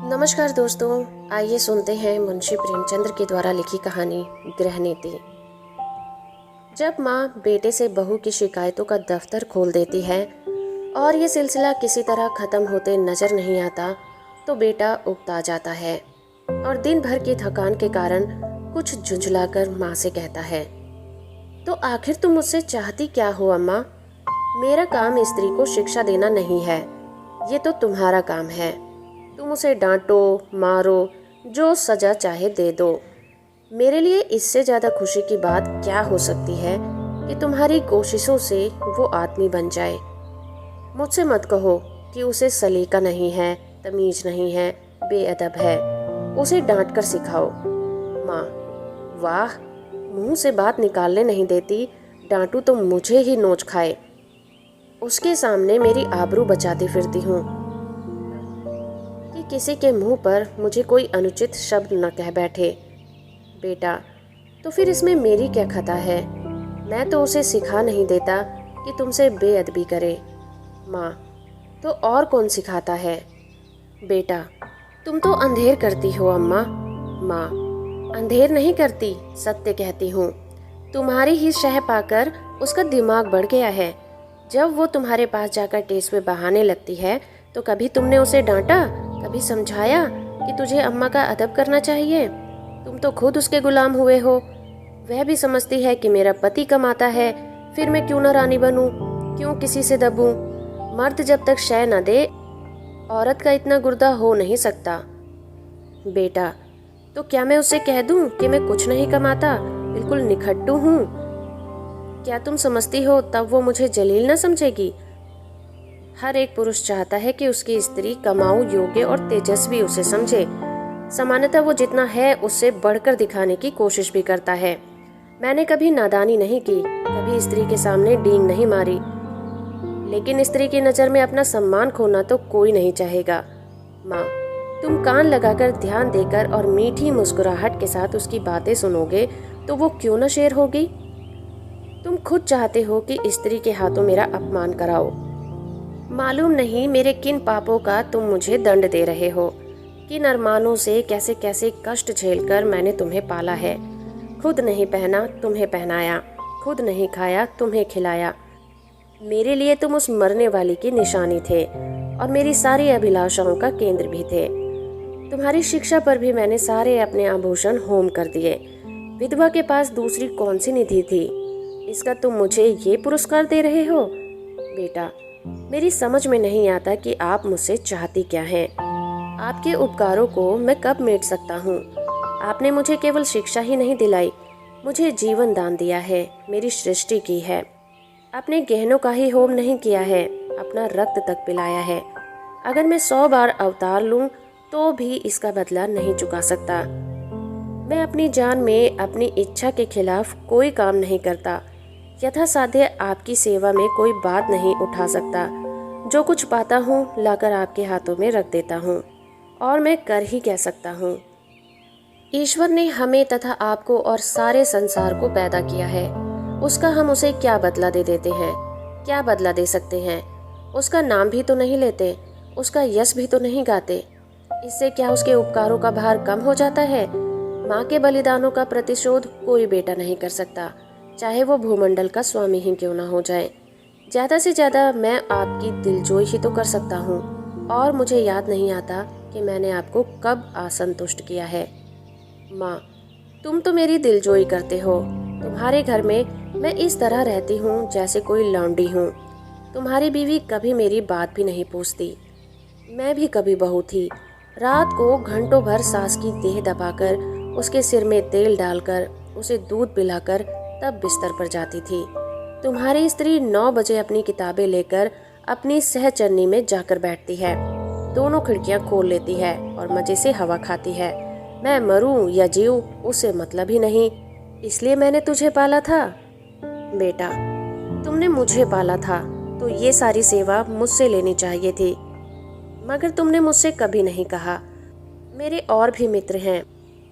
नमस्कार दोस्तों, आइए सुनते हैं मुंशी प्रेमचंद्र के द्वारा लिखी कहानी गृहनीति। जब माँ बेटे से बहू की शिकायतों का दफ्तर खोल देती है और ये सिलसिला किसी तरह खत्म होते नजर नहीं आता तो बेटा उकता जाता है और दिन भर की थकान के कारण कुछ झुंझलाकर माँ से कहता है, तो आखिर तुम मुझसे चाहती क्या हो अम्मा? मेरा काम स्त्री को शिक्षा देना नहीं है, ये तो तुम्हारा काम है। तुम उसे डांटो, मारो, जो सजा चाहे दे दो। मेरे लिए इससे ज़्यादा खुशी की बात क्या हो सकती है कि तुम्हारी कोशिशों से वो आदमी बन जाए। मुझसे मत कहो कि उसे सलीका नहीं है, तमीज नहीं है, बेअदब है। उसे डांट कर सिखाओ। माँ: वाह, मुंह से बात निकालने नहीं देती, डांटू तो मुझे ही नोच खाए। उसके सामने मेरी आबरू बचाती फिरती हूँ कि किसी के मुंह पर मुझे कोई अनुचित शब्द न कह बैठे। बेटा: तो फिर इसमें मेरी क्या खता है? मैं तो उसे सिखा नहीं देता कि तुमसे बेअदबी करे। माँ: तो और कौन सिखाता है? बेटा: तुम तो अंधेर करती हो अम्मा। माँ: अंधेर नहीं करती, सत्य कहती हूँ। तुम्हारी ही शह पाकर उसका दिमाग बढ़ गया है। जब वो तुम्हारे पास जाकर टेस में बहाने लगती है तो कभी तुमने उसे डांटा, कभी समझाया कि तुझे अम्मा का अदब करना चाहिए? तुम तो खुद उसके गुलाम हुए हो। वह भी समझती है कि मेरा पति कमाता है, फिर मैं क्यों न रानी बनूं, क्यों किसी से दबूं? मर्द जब तक शय न दे, औरत का इतना गुर्दा हो नहीं सकता। बेटा: तो क्या मैं उससे कह दूं कि मैं कुछ नहीं कमाता, बिल्कुल निखट्टू हूँ? क्या तुम समझती हो तब वो मुझे जलील न समझेगी? हर एक पुरुष चाहता है कि उसकी स्त्री कमाऊ, योग्य और तेजस्वी उसे समझे। सामान्यतः वो जितना है उससे बढ़कर दिखाने की कोशिश भी करता है। मैंने कभी नादानी नहीं की, कभी स्त्री के सामने डींग नहीं मारी, लेकिन स्त्री की नज़र में अपना सम्मान खोना तो कोई नहीं चाहेगा। माँ: तुम कान लगाकर, ध्यान देकर और मीठी मुस्कुराहट के साथ उसकी बातें सुनोगे तो वो क्यों न शेर होगी? तुम खुद चाहते हो कि स्त्री के हाथों मेरा अपमान कराओ। मालूम नहीं मेरे किन पापों का तुम मुझे दंड दे रहे हो, किन अरमानों से कैसे कैसे कष्ट झेलकर मैंने तुम्हें पाला है। खुद नहीं पहना, तुम्हें पहनाया, खुद नहीं खाया, तुम्हें खिलाया। मेरे लिए तुम उस मरने वाली की निशानी थे और मेरी सारी अभिलाषाओं का केंद्र भी थे। तुम्हारी शिक्षा पर भी मैंने सारे अपने आभूषण होम कर दिए। विधवा के पास दूसरी कौन सी निधि थी? इसका तुम मुझे ये पुरस्कार दे रहे हो? बेटा: मेरी समझ में नहीं आता कि आप मुझसे चाहती क्या हैं। आपके उपकारों को मैं कब मेट सकता हूँ? आपने मुझे केवल शिक्षा ही नहीं दिलाई, मुझे जीवन दान दिया है, मेरी सृष्टि की है। अपने गहनों का ही होम नहीं किया है, अपना रक्त तक पिलाया है। अगर मैं 100 बार अवतार लूं तो भी इसका बदला नहीं चुका सकता। मैं अपनी जान में अपनी इच्छा के खिलाफ कोई काम नहीं करता। यथासाध्य आपकी सेवा में कोई बात नहीं उठा सकता। जो कुछ पाता हूँ लाकर आपके हाथों में रख देता हूँ, और मैं कर ही कह सकता हूँ। ईश्वर ने हमें तथा आपको और सारे संसार को पैदा किया है, उसका हम उसे क्या बदला दे देते हैं? क्या बदला दे सकते हैं? उसका नाम भी तो नहीं लेते, उसका यश भी तो नहीं गाते। इससे क्या उसके उपकारों का भार कम हो जाता है? माँ के बलिदानों का प्रतिशोध कोई बेटा नहीं कर सकता, चाहे वो भूमंडल का स्वामी ही क्यों ना हो जाए। ज़्यादा से ज़्यादा मैं आपकी दिलजोई ही तो कर सकता हूँ, और मुझे याद नहीं आता कि मैंने आपको कब असंतुष्ट किया है। माँ: तुम तो मेरी दिलजोई करते हो। तुम्हारे घर में मैं इस तरह रहती हूँ जैसे कोई लौंडी हूँ। तुम्हारी बीवी कभी मेरी बात भी नहीं पूछती। मैं भी कभी बहू थी। रात को घंटों भर सास की देह दबाकर, उसके सिर में तेल डालकर, उसे दूध पिलाकर तब बिस्तर पर जाती थी। तुम्हारी स्त्री 9 बजे अपनी किताबें लेकर अपनी सहचरनी में जाकर बैठती है, दोनों खिड़कियां खोल लेती है और मजे से हवा खाती है। मैं मरूं या जीऊं उसे मतलब ही नहीं, इसलिए मैंने तुझे पाला था। बेटा: तुमने मुझे पाला था तो ये सारी सेवा मुझसे लेनी चाहिए थी, मगर तुमने मुझसे कभी नहीं कहा। मेरे और भी मित्र हैं,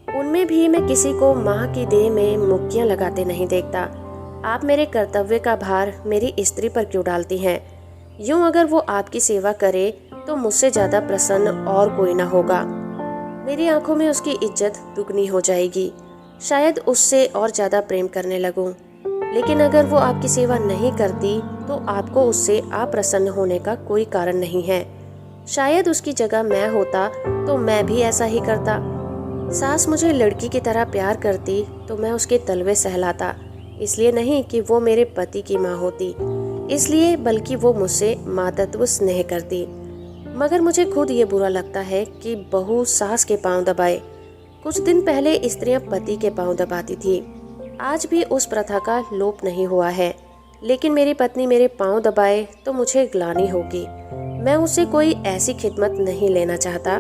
उनमें भी मैं किसी को माँ की देह में मुक्कियाँ लगाते नहीं देखता। आप मेरे कर्तव्य का भार मेरी स्त्री पर क्यों डालती हैं? यूं अगर वो आपकी सेवा करे तो मुझसे ज़्यादा प्रसन्न और कोई ना होगा। मेरी आंखों में उसकी इज्जत दुगनी हो जाएगी। शायद उससे और ज़्यादा प्रेम करने लगूं। लेकिन अगर वो आपकी सेवा नहीं करती तो आपको उससे अप्रसन्न होने का कोई कारण नहीं है। शायद उसकी जगह मैं होता तो मैं भी ऐसा ही करता। सास मुझे लड़की की तरह प्यार करती तो मैं उसके तलवे सहलाता, इसलिए नहीं कि वो मेरे पति की माँ होती, इसलिए बल्कि वो मुझसे मातृत्व स्नेह करती। मगर मुझे खुद ये बुरा लगता है कि बहू सास के पांव दबाए। कुछ दिन पहले स्त्रियां पति के पांव दबाती थी, आज भी उस प्रथा का लोप नहीं हुआ है। लेकिन मेरी पत्नी मेरे पांव दबाए तो मुझे ग्लानि होगी। मैं उससे कोई ऐसी खिदमत नहीं लेना चाहता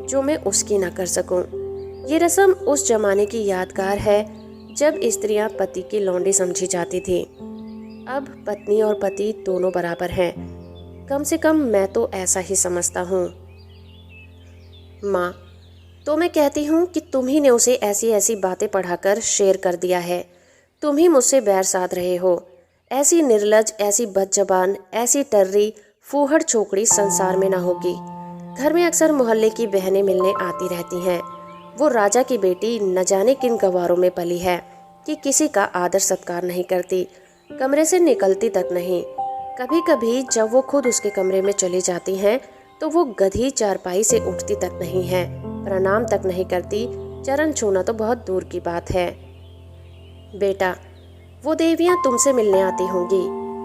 जो मैं उसकी ना कर सकूं। ये रस्म उस जमाने की यादगार है जब स्त्रियां पति की लौंडी समझी जाती थी। अब पत्नी और पति दोनों बराबर हैं। कम से कम मैं तो ऐसा ही समझता हूँ। माँ, तो मैं कहती हूँ कि तुम ही ने उसे ऐसी ऐसी बातें पढ़ाकर शेर कर दिया है। तुम ही मुझसे बैर साध रहे हो। ऐसी निर्लज, ऐसी बदजबान, ऐसी टर्री फूहड़ छोकरी संसार में ना होगी। घर में अक्सर मोहल्ले की बहनें मिलने आती रहती हैं। वो राजा की बेटी न जाने किन गवारों में पली है कि किसी का आदर सत्कार नहीं करती, कमरे से निकलती तक नहीं। कभी कभी जब वो खुद उसके कमरे में चली जाती हैं तो वो गधी चारपाई से उठती तक नहीं है, प्रणाम तक नहीं करती। चरण छूना तो बहुत दूर की बात है। बेटा, वो देवियां तुमसे मिलने आती होंगी।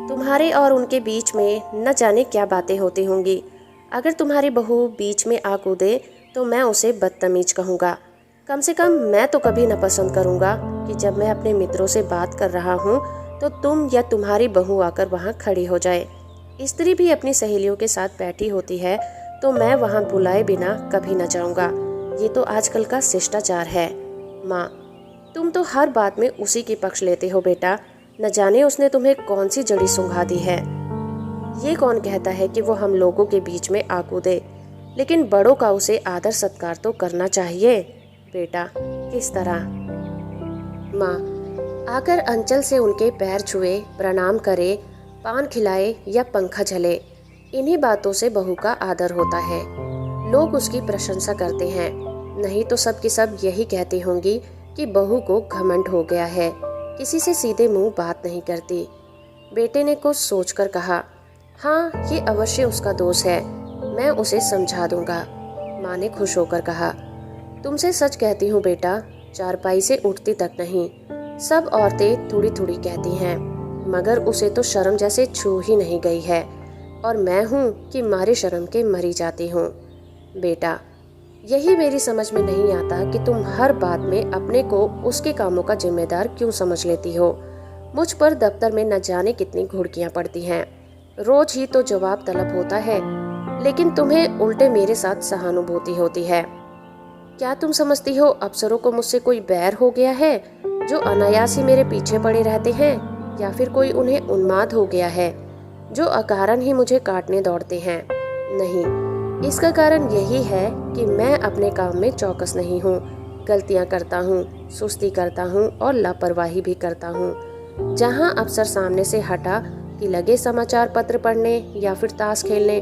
तुम्हारे और उनके बीच में न जाने क्या बातें होती होंगी। अगर तुम्हारी बहू बीच में आ कूदे तो मैं उसे बदतमीज कहूँगा। कम से कम मैं तो कभी न पसंद करूँगा कि जब मैं अपने मित्रों से बात कर रहा हूँ तो तुम या तुम्हारी बहू आकर वहाँ खड़ी हो जाए। स्त्री भी अपनी सहेलियों के साथ बैठी होती है तो मैं वहाँ बुलाए बिना कभी न जाऊँगा। ये तो आजकल का शिष्टाचार है। माँ, तुम तो हर बात में उसी की पक्ष लेते हो बेटा। न जाने उसने तुम्हें कौन सी जड़ी सूंघा दी है। ये कौन कहता है कि वो हम लोगों के बीच में आ कूदे, लेकिन बड़ों का उसे आदर सत्कार तो करना चाहिए। बेटा, किस तरह? माँ, आकर अंचल से उनके पैर छुए, प्रणाम करे, पान खिलाए या पंखा झले, इन्हीं बातों से बहू का आदर होता है। लोग उसकी प्रशंसा करते हैं। नहीं तो सब की सब यही कहती होंगी कि बहू को घमंड हो गया है, किसी से सीधे मुंह बात नहीं करती। बेटे ने कुछ सोचकर कहा, हाँ, ये अवश्य उसका दोष है, मैं उसे समझा दूंगा। माँ ने खुश होकर कहा, तुमसे सच कहती हूँ बेटा, चारपाई से उठती तक नहीं। सब औरतें थोड़ी थोड़ी कहती हैं, मगर उसे तो शर्म जैसे छू ही नहीं गई है, और मैं हूँ कि मारे शर्म के मरी जाती हूँ। बेटा, यही मेरी समझ में नहीं आता कि तुम हर बात में अपने को उसके कामों का जिम्मेदार क्यों समझ लेती हो। मुझ पर दफ्तर में न जाने कितनी घुड़कियाँ पड़ती हैं, रोज ही तो जवाब तलब होता है, लेकिन तुम्हें उल्टे मेरे साथ सहानुभूति होती है। क्या तुम समझती हो अफसरों को मुझसे कोई बैर हो गया है जो अनायास ही मेरे पीछे पड़े रहते हैं, या फिर कोई उन्हें उन्माद हो गया है जो अकारण ही मुझे काटने दौड़ते हैं? नहीं, इसका कारण यही है कि मैं अपने काम में चौकस नहीं हूँ। गलतियाँ करता हूँ, सुस्ती करता हूँ और लापरवाही भी करता हूँ। जहाँ अफसर सामने से हटा कि लगे समाचार पत्र पढ़ने या फिर ताश खेलने,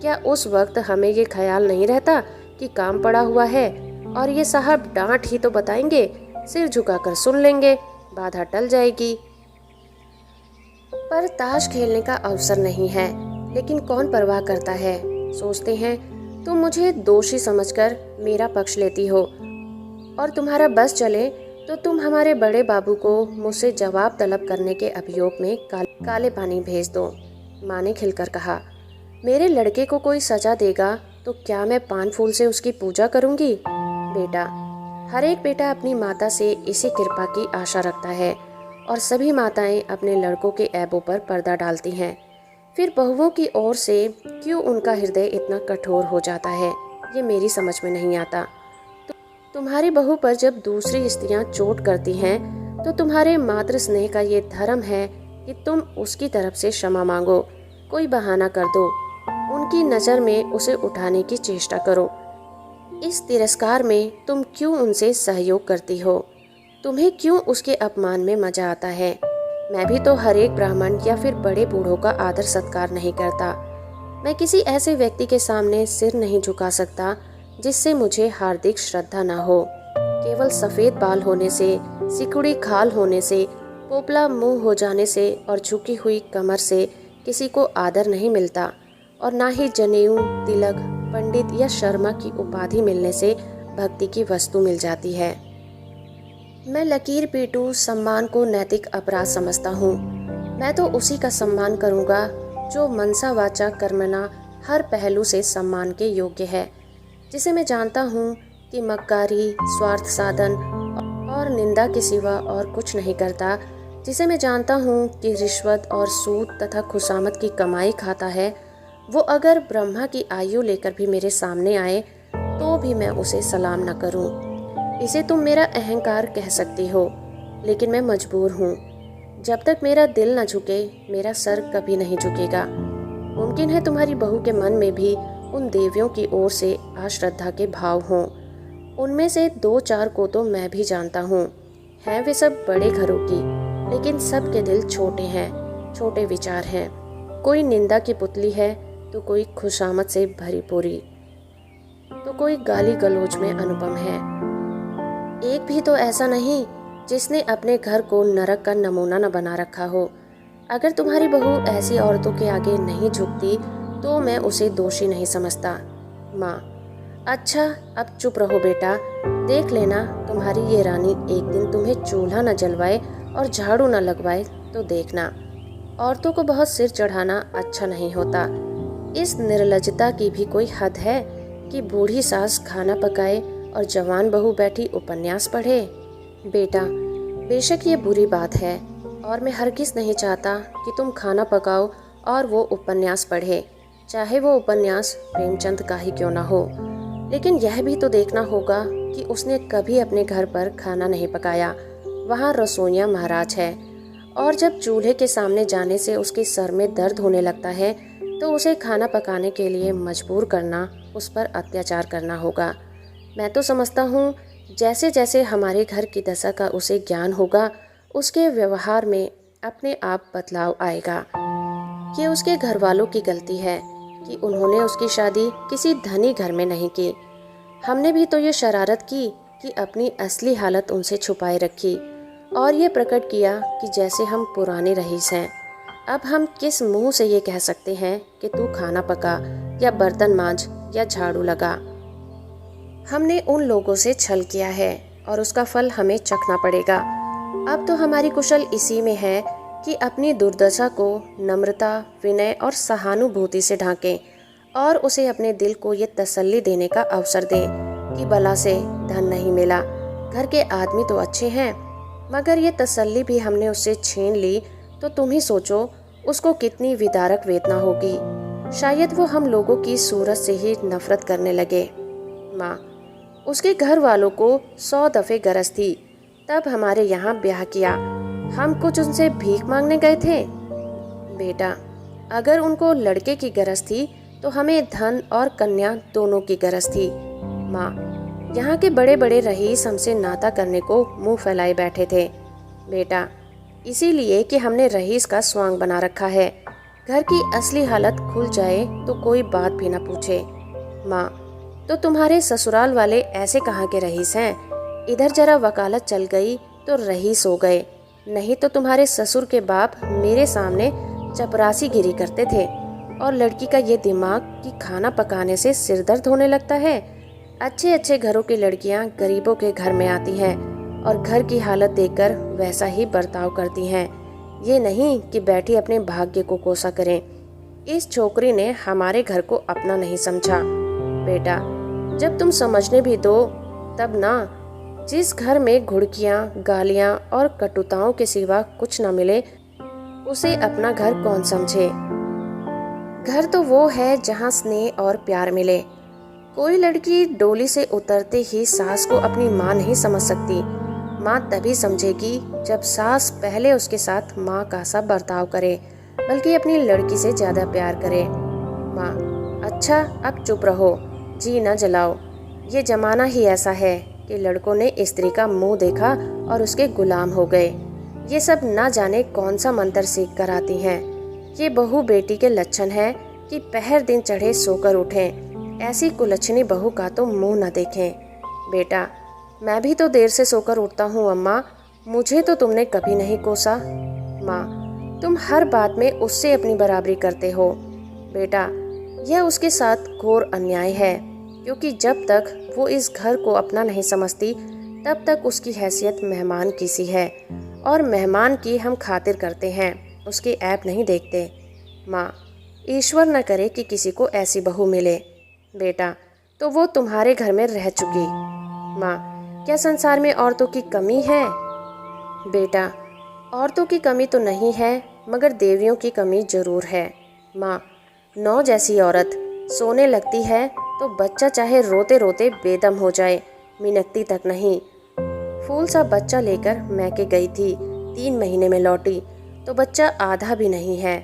क्या उस वक्त हमें ये ख्याल नहीं रहता कि काम पड़ा हुआ है और ये साहब डांट ही तो बताएंगे, सिर झुकाकर सुन लेंगे, बाधा टल जाएगी। पर ताश खेलने का अवसर नहीं है, लेकिन कौन परवाह करता है। सोचते हैं तुम मुझे दोषी समझकर मेरा पक्ष लेती हो, और तुम्हारा बस चले तो तुम हमारे बड़े बाबू को मुझसे जवाब तलब करने के अभियोग में काले पानी भेज दो। माँ ने खिलकर कहा, मेरे लड़के को कोई सजा देगा तो क्या मैं पान फूल से उसकी पूजा करूंगी? बेटा, हर एक बेटा अपनी माता से इसी कृपा की आशा रखता है, और सभी माताएं अपने लड़कों के ऐबों पर पर्दा डालती हैं। फिर बहुओं की ओर से क्यों उनका हृदय इतना कठोर हो जाता है, ये मेरी समझ में नहीं आता। तुम्हारी बहू पर जब दूसरी स्त्रियां चोट करती हैं तो तुम्हारे मातृ स्नेह का ये धर्म है कि तुम उसकी तरफ से क्षमा मांगो, कोई बहाना कर दो, उनकी नज़र में उसे उठाने की चेष्टा करो। इस तिरस्कार में तुम क्यों उनसे सहयोग करती हो? तुम्हें क्यों उसके अपमान में मजा आता है? मैं भी तो हर एक ब्राह्मण या फिर बड़े बूढ़ों का आदर सत्कार नहीं करता। मैं किसी ऐसे व्यक्ति के सामने सिर नहीं झुका सकता जिससे मुझे हार्दिक श्रद्धा न हो। केवल सफ़ेद बाल होने से, सिकुड़ी खाल होने से, पोपला मुंह हो जाने से और झुकी हुई कमर से किसी को आदर नहीं मिलता, और ना ही जनेऊ, तिलक, पंडित या शर्मा की उपाधि मिलने से भक्ति की वस्तु मिल जाती है। मैं लकीर पीटू सम्मान को नैतिक अपराध समझता हूँ। मैं तो उसी का सम्मान करूँगा जो मनसा वाचा कर्मणा हर पहलू से सम्मान के योग्य है, जिसे मैं जानता हूँ कि मक्कारी, स्वार्थ साधन और निंदा के सिवा और कुछ नहीं करता, जिसे मैं जानता हूँ कि रिश्वत और सूद तथा खुशामद की कमाई खाता है, वो अगर ब्रह्मा की आयु लेकर भी मेरे सामने आए तो भी मैं उसे सलाम न करूँ। इसे तुम मेरा अहंकार कह सकती हो, लेकिन मैं मजबूर हूँ। जब तक मेरा दिल न झुके, मेरा सर कभी नहीं झुकेगा। मुमकिन है तुम्हारी बहू के मन में भी उन देवियों की ओर से अश्रद्धा के भाव हों। उनमें से 2-4 को तो मैं भी जानता हूँ। हैं वे सब बड़े घरों की, लेकिन सबके दिल छोटे हैं, छोटे विचार हैं। कोई निंदा की पुतली है तो कोई खुशामद से भरी पूरी, तो कोई गाली गलौज में अनुपम है। एक भी तो ऐसा नहीं जिसने अपने घर को नरक का नमूना न बना रखा हो। अगर तुम्हारी बहू ऐसी औरतों के आगे नहीं झुकती तो मैं उसे दोषी नहीं समझता। माँ, अच्छा अब चुप रहो बेटा। देख लेना तुम्हारी ये रानी एक दिन तुम्हें चूल्हा न जलवाए और झाड़ू न लगवाए तो देखना। औरतों को बहुत सिर चढ़ाना अच्छा नहीं होता। इस निर्लज्जता की भी कोई हद है कि बूढ़ी सास खाना पकाए और जवान बहू बैठी उपन्यास पढ़े। बेटा, बेशक ये बुरी बात है और मैं हरगिज़ नहीं चाहता कि तुम खाना पकाओ और वो उपन्यास पढ़े, चाहे वो उपन्यास प्रेमचंद का ही क्यों ना हो। लेकिन यह भी तो देखना होगा कि उसने कभी अपने घर पर खाना नहीं पकाया। वहाँ रसोइया महाराज है, और जब चूल्हे के सामने जाने से उसके सर में दर्द होने लगता है तो उसे खाना पकाने के लिए मजबूर करना, उस पर अत्याचार करना होगा। मैं तो समझता हूँ जैसे जैसे हमारे घर की दशा का उसे ज्ञान होगा, उसके व्यवहार में अपने आप बदलाव आएगा। ये उसके घर वालों की गलती है कि उन्होंने उसकी शादी किसी धनी घर में नहीं की। हमने भी तो ये शरारत की कि अपनी असली हालत उनसे छुपाए रखी और ये प्रकट किया कि जैसे हम पुराने रईस हैं। अब हम किस मुंह से ये कह सकते हैं कि तू खाना पका या बर्तन मांज या झाड़ू लगा। हमने उन लोगों से छल किया है और उसका फल हमें चखना पड़ेगा। अब तो हमारी कुशल इसी में है कि अपनी दुर्दशा को नम्रता, विनय और सहानुभूति से ढांकें और उसे अपने दिल को ये तसल्ली देने का अवसर दें कि बला से धन नहीं मिला, घर के आदमी तो अच्छे हैं। मगर ये तसल्ली भी हमने उससे छीन ली तो तुम ही सोचो उसको कितनी विदारक वेदना होगी। शायद वो हम लोगों की सूरत से ही नफरत करने लगे। माँ, उसके घर वालों को 100 दफ़े गरज थी, तब हमारे यहाँ ब्याह किया। हम कुछ उनसे भीख मांगने गए थे? बेटा, अगर उनको लड़के की गरज थी तो हमें धन और कन्या दोनों की गरज थी। माँ, यहाँ के बड़े बड़े रईस हमसे नाता करने को मुंह फैलाए बैठे थे। बेटा, इसीलिए कि हमने रईस का स्वांग बना रखा है। घर की असली हालत खुल जाए तो कोई बात भी ना पूछे। माँ, तो तुम्हारे ससुराल वाले ऐसे कहाँ के रईस हैं? इधर जरा वकालत चल गई तो रईस हो गए, नहीं तो तुम्हारे ससुर के बाप मेरे सामने चपरासी गिरी करते थे। और लड़की का ये दिमाग कि खाना पकाने से सिर दर्द होने लगता है। अच्छे अच्छे घरों की लड़कियां गरीबों के घर में आती हैं और घर की हालत देखकर वैसा ही बर्ताव करती हैं। ये नहीं कि बैठी अपने भाग्य को कोसा करें। इस छोकरी ने हमारे घर को अपना नहीं समझा। बेटा, जब तुम समझने भी दो तब ना। जिस घर में घुड़कियाँ, गालियाँ और कटुताओं के सिवा कुछ न मिले, उसे अपना घर कौन समझे? घर तो वो है जहाँ स्नेह और प्यार मिले। कोई लड़की डोली से उतरते ही सास को अपनी माँ नहीं समझ सकती। माँ तभी समझेगी जब सास पहले उसके साथ माँ का सा बर्ताव करे, बल्कि अपनी लड़की से ज़्यादा प्यार करे। माँ, अच्छा अब चुप रहो, जी न जलाओ। ये जमाना ही ऐसा है कि लड़कों ने स्त्री का मुंह देखा और उसके गुलाम हो गए। ये सब ना जाने कौन सा मंत्र सीख कर आती हैं। ये बहू बेटी के लक्षण है कि पहर दिन चढ़े सोकर उठें ऐसी कुलच्छनी बहू का तो मुंह न देखें। बेटा, मैं भी तो देर से सोकर उठता हूँ अम्मा, मुझे तो तुमने कभी नहीं कोसा। माँ, तुम हर बात में उससे अपनी बराबरी करते हो। बेटा, यह उसके साथ घोर अन्याय है, क्योंकि जब तक वो इस घर को अपना नहीं समझती तब तक उसकी हैसियत मेहमान की सी है, और मेहमान की हम खातिर करते हैं, उसकी ऐब नहीं देखते। माँ, ईश्वर न करे कि किसी को ऐसी बहू मिले। बेटा, तो वो तुम्हारे घर में रह चुकी। माँ, क्या संसार में औरतों की कमी है? बेटा, औरतों की कमी तो नहीं है, मगर देवियों की कमी जरूर है। माँ, नौ जैसी औरत सोने लगती है तो बच्चा चाहे रोते रोते बेदम हो जाए, मिनकती तक नहीं। फूल सा बच्चा लेकर मैके गई थी, 3 महीने में लौटी तो बच्चा आधा भी नहीं है।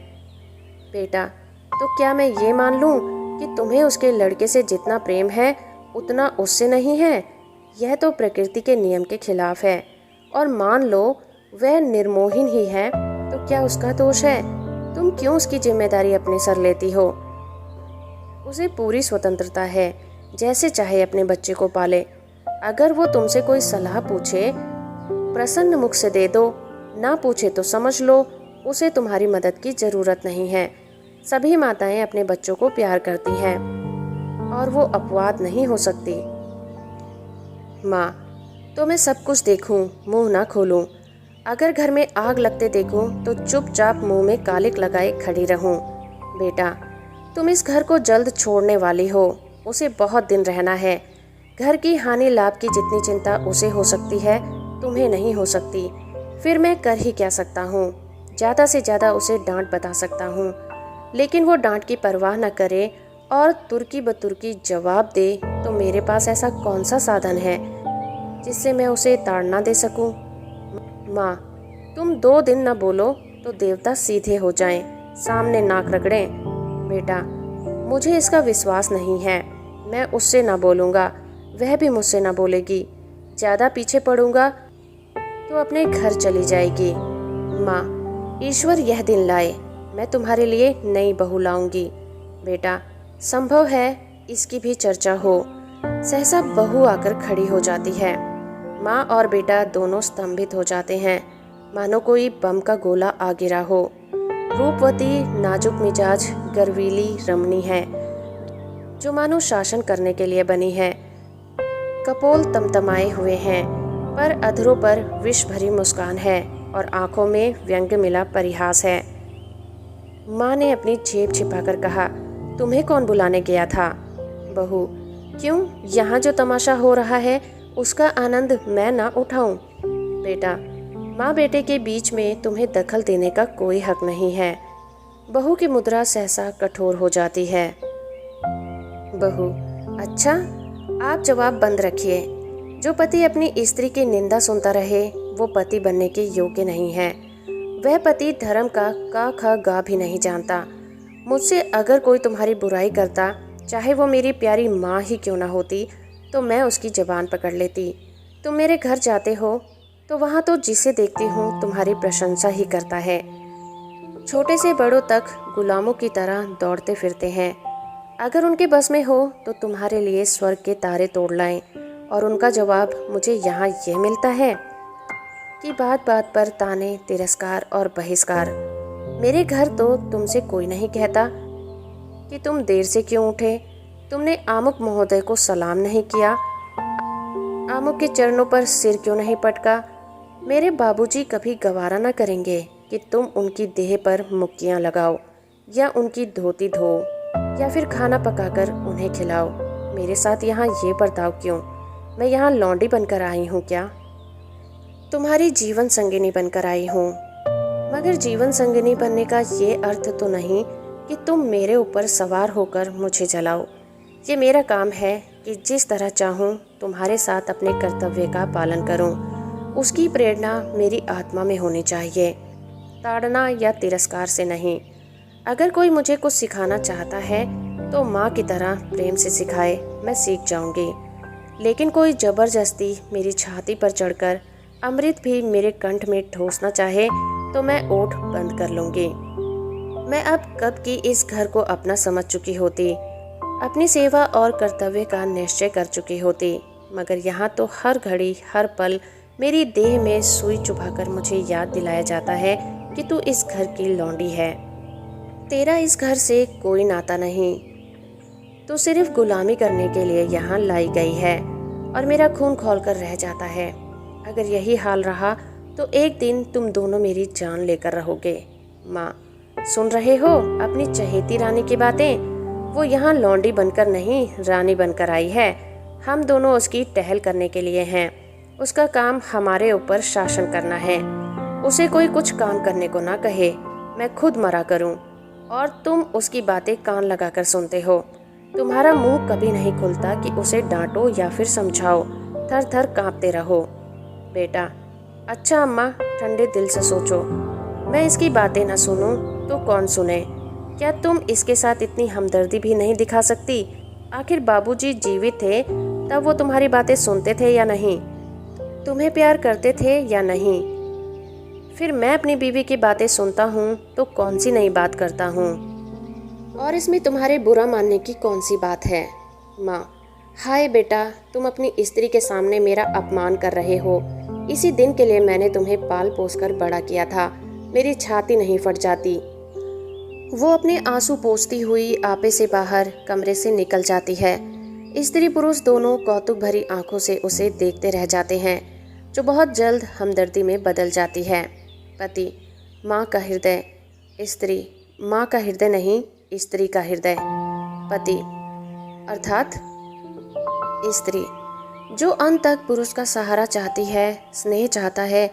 बेटा, तो क्या मैं ये मान लूं कि तुम्हें उसके लड़के से जितना प्रेम है उतना उससे नहीं है? यह तो प्रकृति के नियम के खिलाफ है। और मान लो वह निर्मोहिन ही है तो क्या उसका दोष है? तुम क्यों उसकी जिम्मेदारी अपने सर लेती हो? उसे पूरी स्वतंत्रता है, जैसे चाहे अपने बच्चे को पाले। अगर वो तुमसे कोई सलाह पूछे, प्रसन्न मुख से दे दो, ना पूछे तो समझ लो उसे तुम्हारी मदद की जरूरत नहीं है। सभी माताएं अपने बच्चों को प्यार करती हैं और वो अपवाद नहीं हो सकती। माँ, तो मैं सब कुछ देखूं, मुंह ना खोलूं। अगर घर में आग लगते देखूं तो चुपचाप मुंह में कालिक लगाए खड़ी रहूं। बेटा, तुम इस घर को जल्द छोड़ने वाली हो, उसे बहुत दिन रहना है। घर की हानि लाभ की जितनी चिंता उसे हो सकती है, तुम्हें नहीं हो सकती। फिर मैं कर ही क्या सकता हूँ? ज़्यादा से ज़्यादा उसे डांट बता सकता हूँ, लेकिन वो डांट की परवाह न करे और तुर्की बतुर्की जवाब दे तो मेरे पास ऐसा कौन सा साधन है जिससे मैं उसे ताड़ना दे सकूं? माँ, तुम 2 दिन न बोलो तो देवता सीधे हो जाएं, सामने नाक रगड़ें। बेटा, मुझे इसका विश्वास नहीं है। मैं उससे ना बोलूँगा, वह भी मुझसे ना बोलेगी। ज़्यादा पीछे पड़ूंगा तो अपने घर चली जाएगी। माँ, ईश्वर यह दिन लाए, मैं तुम्हारे लिए नई बहू लाऊंगी। बेटा, संभव है इसकी भी चर्चा हो। सहसा बहू आकर खड़ी हो जाती है। माँ और बेटा दोनों स्तंभित हो जाते हैं, मानो कोई बम का गोला आ गिरा हो। रूपवती, नाजुक मिजाज, गर्वीली रमणी है, जो मानो शासन करने के लिए बनी है। कपोल तमतमाए हुए हैं, पर अधरों पर विष भरी मुस्कान है और आंखों में व्यंग्य मिला परिहास है। माँ ने अपनी जेब छिपाकर कहा, तुम्हें कौन बुलाने गया था? बहू, क्यों, यहाँ जो तमाशा हो रहा है उसका आनंद मैं ना उठाऊं? बेटा, माँ बेटे के बीच में तुम्हें दखल देने का कोई हक नहीं है। बहू की मुद्रा सहसा कठोर हो जाती है। बहू, अच्छा, आप जवाब बंद रखिए। जो पति अपनी स्त्री की निंदा सुनता रहे वो पति बनने के योग्य नहीं है। वह पति धर्म का ख गा भी नहीं जानता। मुझसे अगर कोई तुम्हारी बुराई करता, चाहे वो मेरी प्यारी माँ ही क्यों ना होती, तो मैं उसकी जबान पकड़ लेती। तुम मेरे घर जाते हो तो वहाँ तो जिसे देखती हूँ तुम्हारी प्रशंसा ही करता है। छोटे से बड़ों तक गुलामों की तरह दौड़ते फिरते हैं। अगर उनके बस में हो तो तुम्हारे लिए स्वर्ग के तारे तोड़ लाएं, और उनका जवाब मुझे यहाँ यह मिलता है कि बात बात पर ताने, तिरस्कार और बहिष्कार। मेरे घर तो तुमसे कोई नहीं कहता कि तुम देर से क्यों उठे, तुमने आमुक महोदय को सलाम नहीं किया, आमुक के चरणों पर सिर क्यों नहीं पटका। मेरे बाबूजी कभी गवारा न करेंगे कि तुम उनकी देह पर मुक्कियाँ लगाओ, या उनकी धोती धो, या फिर खाना पकाकर उन्हें खिलाओ। मेरे साथ यहाँ ये बर्ताव क्यों? मैं यहाँ लौंडी बनकर आई हूँ क्या? तुम्हारी जीवन संगिनी बनकर आई हूँ। मगर जीवन संगिनी बनने का ये अर्थ तो नहीं कि तुम मेरे ऊपर सवार होकर मुझे जलाओ। ये मेरा काम है कि जिस तरह चाहूँ तुम्हारे साथ अपने कर्तव्य का पालन करूँ। उसकी प्रेरणा मेरी आत्मा में होनी चाहिए, ताड़ना या तिरस्कार से नहीं। अगर कोई मुझे कुछ सिखाना चाहता है तो माँ की तरह प्रेम से सिखाए, मैं सीख जाऊंगी। लेकिन कोई जबरदस्ती मेरी छाती पर चढ़कर अमृत भी मेरे कंठ में ठोसना चाहे तो मैं ओठ बंद कर लूंगी। मैं अब कब की इस घर को अपना समझ चुकी होती। अपनी सेवा और कर्तव्य का निश्चय कर चुकी होती, मगर यहाँ तो हर घड़ी हर पल मेरी देह में सुई चुभाकर मुझे याद दिलाया जाता है कि तू इस घर की लौंडी है। तेरा इस घर से कोई नाता नहीं, तू सिर्फ गुलामी करने के लिए यहाँ लाई गई है। और मेरा खून खौलकर रह जाता है। अगर यही हाल रहा तो एक दिन तुम दोनों मेरी जान लेकर रहोगे। माँ, सुन रहे हो अपनी चहेती रानी की बातें? वो यहाँ लौंडी बनकर नहीं, रानी बनकर आई है। हम दोनों उसकी टहल करने के लिए हैं। उसका काम हमारे ऊपर शासन करना है। उसे कोई कुछ काम करने को ना कहे, मैं खुद मरा करूं, और तुम उसकी बातें कान लगाकर सुनते हो। तुम्हारा मुंह कभी नहीं खुलता कि उसे डांटो या फिर समझाओ, थर थर कांपते रहो। बेटा, अच्छा अम्मा, ठंडे दिल से सोचो। मैं इसकी बातें न सुनूं तो कौन सुने? क्या तुम इसके साथ इतनी हमदर्दी भी नहीं दिखा सकती? आखिर बाबूजी जीवित थे तब वो तुम्हारी बातें सुनते थे या नहीं? तुम्हें प्यार करते थे या नहीं? फिर मैं अपनी बीवी की बातें सुनता हूँ तो कौन सी नई बात करता हूँ? और इसमें तुम्हारे बुरा मानने की कौन सी बात है? माँ, हाय बेटा, तुम अपनी स्त्री के सामने मेरा अपमान कर रहे हो। इसी दिन के लिए मैंने तुम्हें पाल पोस कर बड़ा किया था। मेरी छाती नहीं फट जाती। वो अपने आंसू पोंछती हुई आपे से बाहर कमरे से निकल जाती है। स्त्री पुरुष दोनों कौतुक भरी आंखों से उसे देखते रह जाते हैं, जो बहुत जल्द हमदर्दी में बदल जाती है। पति, माँ का हृदय। स्त्री, माँ का हृदय नहीं, स्त्री का हृदय। पति अर्थात स्त्री, जो अंत तक पुरुष का सहारा चाहती है, स्नेह चाहता है,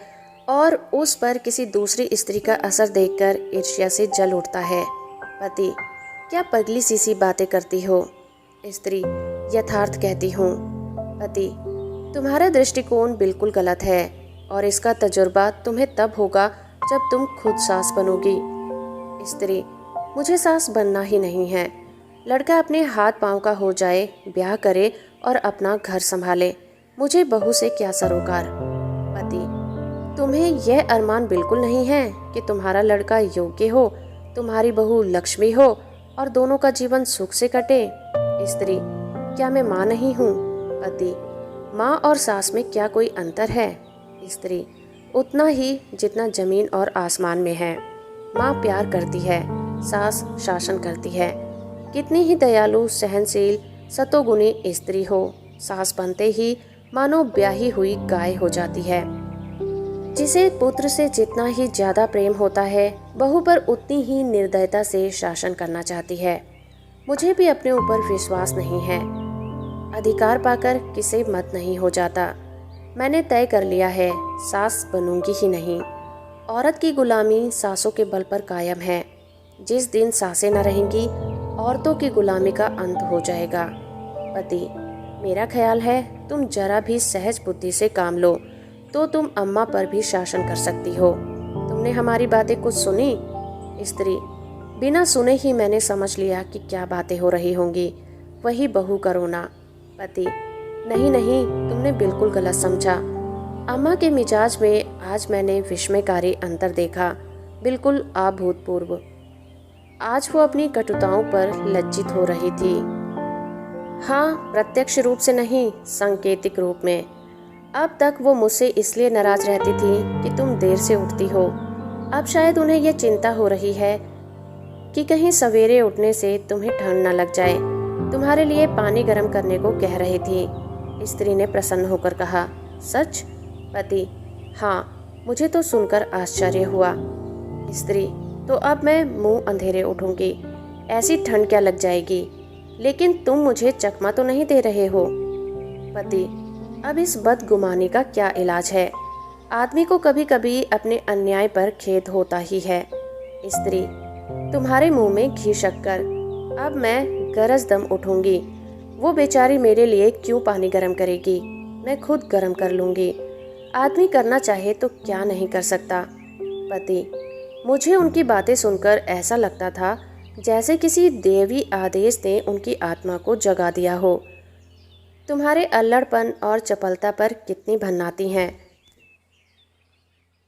और उस पर किसी दूसरी स्त्री का असर देखकर ईर्ष्या से जल उठता है। पति, क्या पगली सी बातें करती हो? स्त्री, यथार्थ कहती हूँ। पति, तुम्हारा दृष्टिकोण बिल्कुल गलत है, और इसका तजुर्बा तुम्हें तब होगा जब तुम खुद सास बनोगी। स्त्री, मुझे सास बनना ही नहीं है। लड़का अपने हाथ पांव का हो जाए, ब्याह करे और अपना घर संभाले, मुझे बहू से क्या सरोकार। पति, तुम्हें यह अरमान बिल्कुल नहीं है कि तुम्हारा लड़का योग्य हो, तुम्हारी बहू लक्ष्मी हो और दोनों का जीवन सुख से कटे। स्त्री, क्या मैं माँ नहीं हूँ? पति, माँ और सास में क्या कोई अंतर है? स्त्री, उतना ही जितना जमीन और आसमान में है। माँ प्यार करती है, सास शासन करती है। कितनी ही दयालु, सहनशील, सतोगुणी स्त्री हो, सास बनते ही मानो ब्याही हुई गाय हो जाती है। जिसे पुत्र से जितना ही ज्यादा प्रेम होता है, बहू पर उतनी ही निर्दयता से शासन करना चाहती है। मुझे भी अपने ऊपर विश्वास नहीं है। अधिकार पाकर किसे मत नहीं हो जाता। मैंने तय कर लिया है, सास बनूंगी ही नहीं। औरत की गुलामी सासों के बल पर कायम है। जिस दिन सासें न रहेंगी, औरतों की गुलामी का अंत हो जाएगा। पति, मेरा ख्याल है तुम जरा भी सहज बुद्धि से काम लो तो तुम अम्मा पर भी शासन कर सकती हो। तुमने हमारी बातें कुछ सुनी? स्त्री, बिना सुने ही मैंने समझ लिया कि क्या बातें हो रही होंगी। वही बहू का रोना। पति, नहीं नहीं, तुमने बिल्कुल गलत समझा। अम्मा के मिजाज में आज मैंने विस्मयकारी अंतर देखा, बिल्कुल अभूतपूर्व। आज वो अपनी कटुताओं पर लज्जित हो रही थी। हाँ, प्रत्यक्ष रूप से नहीं, सांकेतिक रूप में। अब तक वो मुझसे इसलिए नाराज रहती थी कि तुम देर से उठती हो। अब शायद उन्हें यह चिंता हो रही है कि कहीं सवेरे उठने से तुम्हें ठंड न लग जाए। तुम्हारे लिए पानी गर्म करने को कह रही थी। स्त्री ने प्रसन्न होकर कहा। सच? पति, हाँ, मुझे तो सुनकर आश्चर्य हुआ। स्त्री, तो अब मैं मुंह अंधेरे उठूंगी, ऐसी ठंड क्या लग जाएगी। लेकिन तुम मुझे चकमा तो नहीं दे रहे हो? पति, अब इस बदगुमानी का क्या इलाज है? आदमी को कभी कभी अपने अन्याय पर खेद होता ही है। स्त्री, तुम्हारे मुंह में घी शक्कर। अब मैं गरज दम उठूंगी। वो बेचारी मेरे लिए क्यों पानी गर्म करेगी? मैं खुद गर्म कर लूंगी। आदमी करना चाहे तो क्या नहीं कर सकता। पति, मुझे उनकी बातें सुनकर ऐसा लगता था जैसे किसी देवी आदेश ने उनकी आत्मा को जगा दिया हो। तुम्हारे अल्लड़पन और चपलता पर कितनी भन्नाती हैं।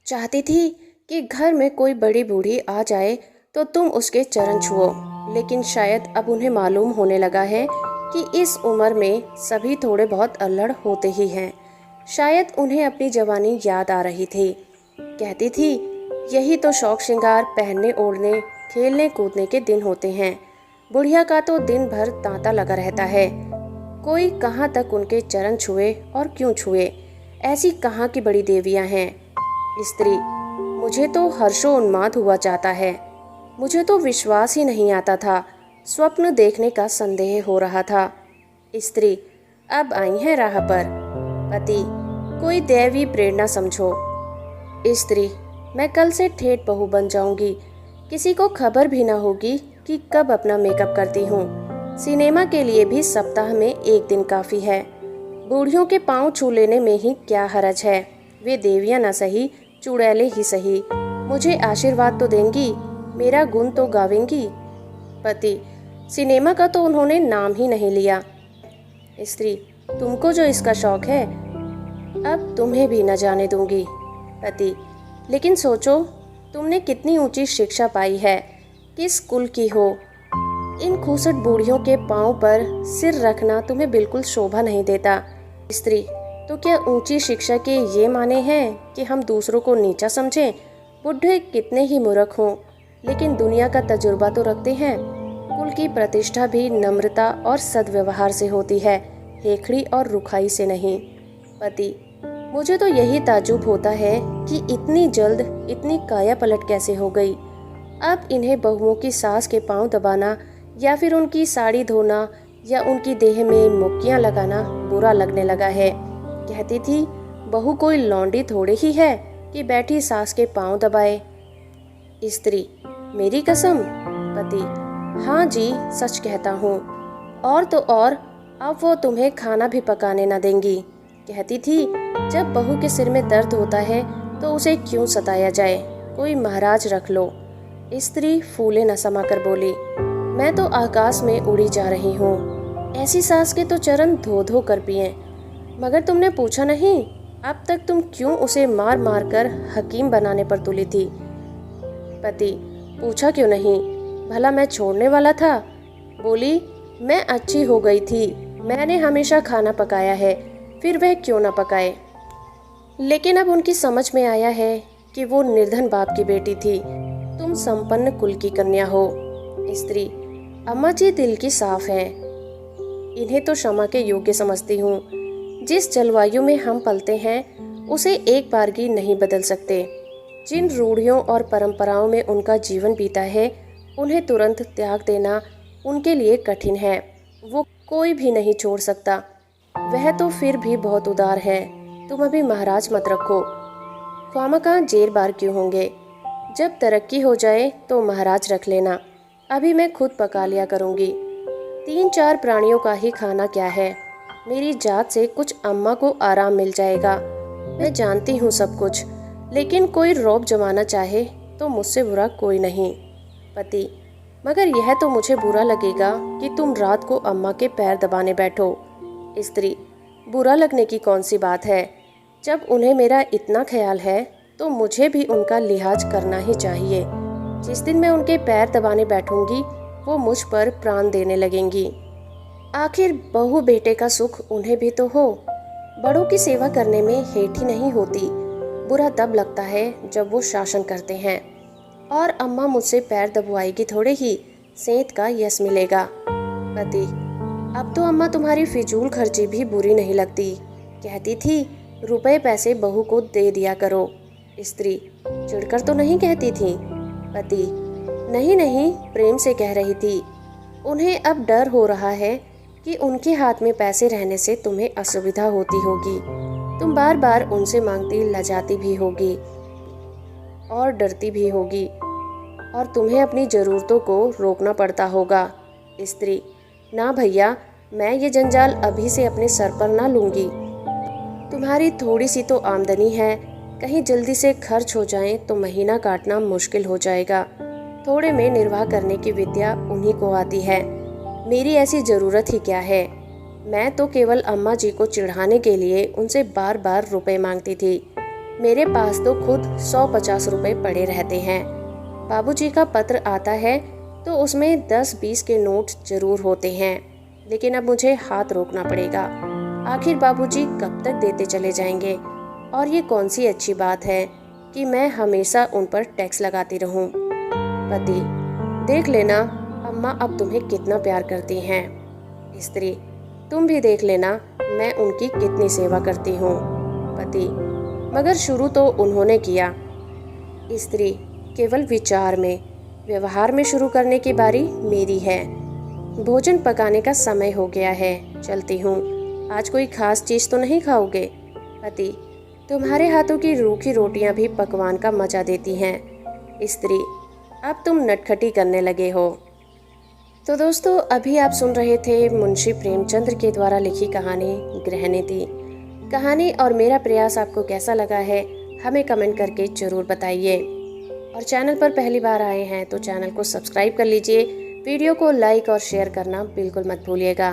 चाहती थी कि घर में कोई बड़ी बूढ़ी आ जाए तो तुम उसके चरण छुओ, लेकिन शायद अब उन्हें मालूम होने लगा है कि इस उम्र में सभी थोड़े बहुत अल्लड़ होते ही हैं। शायद उन्हें अपनी जवानी याद आ रही थी। कहती थी, यही तो शौक श्रृंगार, पहनने ओढ़ने, खेलने कूदने के दिन होते हैं। बुढ़िया का तो दिन भर तांता लगा रहता है। कोई कहाँ तक उनके चरण छुए और क्यों छुए, ऐसी कहाँ की बड़ी देवियाँ हैं। स्त्री, मुझे तो हर्षोन्माद हुआ जाता है। मुझे तो विश्वास ही नहीं आता था। स्वप्न देखने का संदेह हो रहा था। स्त्री, अब आई है राह पर। पति, कोई दैवी प्रेरणा समझो। स्त्री, मैं कल से ठेठ बहू बन जाऊंगी। किसी को खबर भी ना होगी कि कब अपना मेकअप करती हूँ। सिनेमा के लिए भी सप्ताह में एक दिन काफ़ी है। बूढ़ियों के पाँव छू लेने में ही क्या हरज है। वे देवियाँ न सही, चुड़ैले ही सही, मुझे आशीर्वाद तो देंगी, मेरा गुण तो गावेंगी। पति, सिनेमा का तो उन्होंने नाम ही नहीं लिया। स्त्री, तुमको जो इसका शौक है, अब तुम्हें भी न जाने दूंगी। पति, लेकिन सोचो, तुमने कितनी ऊंची शिक्षा पाई है, किस कुल की हो। इन खूसट बूढ़ियों के पांव पर सिर रखना तुम्हें बिल्कुल शोभा नहीं देता। स्त्री, तो क्या ऊंची शिक्षा के ये माने हैं कि हम दूसरों को नीचा समझें? बुढ़े कितने ही मूर्ख हों, लेकिन दुनिया का तजुर्बा तो रखते हैं। कुल की प्रतिष्ठा भी नम्रता और सद्व्यवहार से होती है, हेखड़ी और रुखाई से नहीं। पति, मुझे तो यही ताज्जुब होता है कि इतनी जल्द इतनी काया पलट कैसे हो गई। अब इन्हें बहुओं की सास के पांव दबाना या फिर उनकी साड़ी धोना या उनकी देह में मुक्कियां लगाना बुरा लगने लगा है। कहती थी, बहू कोई लौंडी थोड़े ही है कि बैठी सास के पांव दबाए। स्त्री, मेरी कसम। पति, हाँ जी, सच कहता हूँ। और तो और, अब वो तुम्हें खाना भी पकाने न देंगी। कहती थी, जब बहू के सिर में दर्द होता है तो उसे क्यों सताया जाए, कोई महाराज रख लो। स्त्री फूले न समा कर बोली, मैं तो आकाश में उड़ी जा रही हूँ। ऐसी सास के तो चरण धो धो कर पिए। मगर तुमने पूछा नहीं, अब तक तुम क्यों उसे मार मार कर हकीम बनाने पर तुली थी। पति, पूछा क्यों नहीं, भला मैं छोड़ने वाला था। बोली, मैं अच्छी हो गई थी, मैंने हमेशा खाना पकाया है, फिर वह क्यों ना पकाए। लेकिन अब उनकी समझ में आया है कि वो निर्धन बाप की बेटी थी, तुम संपन्न कुल की कन्या हो। स्त्री, अम्मा जी दिल की साफ हैं, इन्हें तो क्षमा के योग्य समझती हूँ। जिस जलवायु में हम पलते हैं उसे एक बारगी नहीं बदल सकते। जिन रूढ़ियों और परंपराओं में उनका जीवन बीता है उन्हें तुरंत त्याग देना उनके लिए कठिन है। वो कोई भी नहीं छोड़ सकता। वह तो फिर भी बहुत उदार है, तुम अभी महाराज मत रखो। ख्वामखा जेर बार क्यों होंगे, जब तरक्की हो जाए तो महाराज रख लेना। अभी मैं खुद पका लिया करूँगी। 3-4 प्राणियों का ही खाना क्या है। मेरी जात से कुछ अम्मा को आराम मिल जाएगा। मैं जानती हूँ सब कुछ, लेकिन कोई रौब जमाना चाहे तो मुझसे बुरा कोई नहीं। पति, मगर यह तो मुझे बुरा लगेगा कि तुम रात को अम्मा के पैर दबाने बैठो। स्त्री, बुरा लगने की कौन सी बात है। जब उन्हें मेरा इतना ख्याल है तो मुझे भी उनका लिहाज करना ही चाहिए। जिस दिन मैं उनके पैर दबाने बैठूंगी वो मुझ पर प्राण देने लगेंगी। आखिर बहू बेटे का सुख उन्हें भी तो हो। बड़ों की सेवा करने में हेठी नहीं होती। बुरा तब लगता है जब वो शासन करते हैं। और अम्मा मुझसे पैर दबवाएगी थोड़े ही, सेंत का यश मिलेगा। पति, अब तो अम्मा तुम्हारी फिजूल खर्ची भी बुरी नहीं लगती। कहती थी, रुपए पैसे बहू को दे दिया करो। स्त्री, चिढ़कर तो नहीं कहती थी। पति, नहीं नहीं, प्रेम से कह रही थी। उन्हें अब डर हो रहा है कि उनके हाथ में पैसे रहने से तुम्हें असुविधा होती होगी। तुम बार बार उनसे मांगती लजाती भी होगी और डरती भी होगी, और तुम्हें अपनी ज़रूरतों को रोकना पड़ता होगा। स्त्री, ना भैया, मैं ये जंजाल अभी से अपने सर पर ना लूँगी। तुम्हारी थोड़ी सी तो आमदनी है, कहीं जल्दी से खर्च हो जाए तो महीना काटना मुश्किल हो जाएगा। थोड़े में निर्वाह करने की विद्या उन्हीं को आती है। मेरी ऐसी ज़रूरत ही क्या है। मैं तो केवल अम्मा जी को चिढ़ाने के लिए उनसे बार बार रुपए मांगती थी। मेरे पास तो खुद 150 रुपए पड़े रहते हैं। बाबूजी का पत्र आता है तो उसमें 10-20 के नोट जरूर होते हैं, लेकिन अब मुझे हाथ रोकना पड़ेगा। आखिर बाबूजी कब तक देते चले जाएंगे? और ये कौन सी अच्छी बात है कि मैं हमेशा उन पर टैक्स लगाती रहूं। पति, देख लेना अम्मा अब तुम्हें कितना प्यार करती हैं। स्त्री, तुम भी देख लेना मैं उनकी कितनी सेवा करती हूँ। पति, मगर शुरू तो उन्होंने किया। स्त्री, केवल विचार में, व्यवहार में शुरू करने की बारी मेरी है। भोजन पकाने का समय हो गया है, चलती हूँ। आज कोई खास चीज़ तो नहीं खाओगे? पति, तुम्हारे हाथों की रूखी रोटियां भी पकवान का मजा देती हैं। स्त्री, अब तुम नटखटी करने लगे हो। तो दोस्तों, अभी आप सुन रहे थे मुंशी प्रेमचंद्र के द्वारा लिखी कहानी गृहनीति। कहानी और मेरा प्रयास आपको कैसा लगा है हमें कमेंट करके ज़रूर बताइए। और चैनल पर पहली बार आए हैं तो चैनल को सब्सक्राइब कर लीजिए। वीडियो को लाइक और शेयर करना बिल्कुल मत भूलिएगा।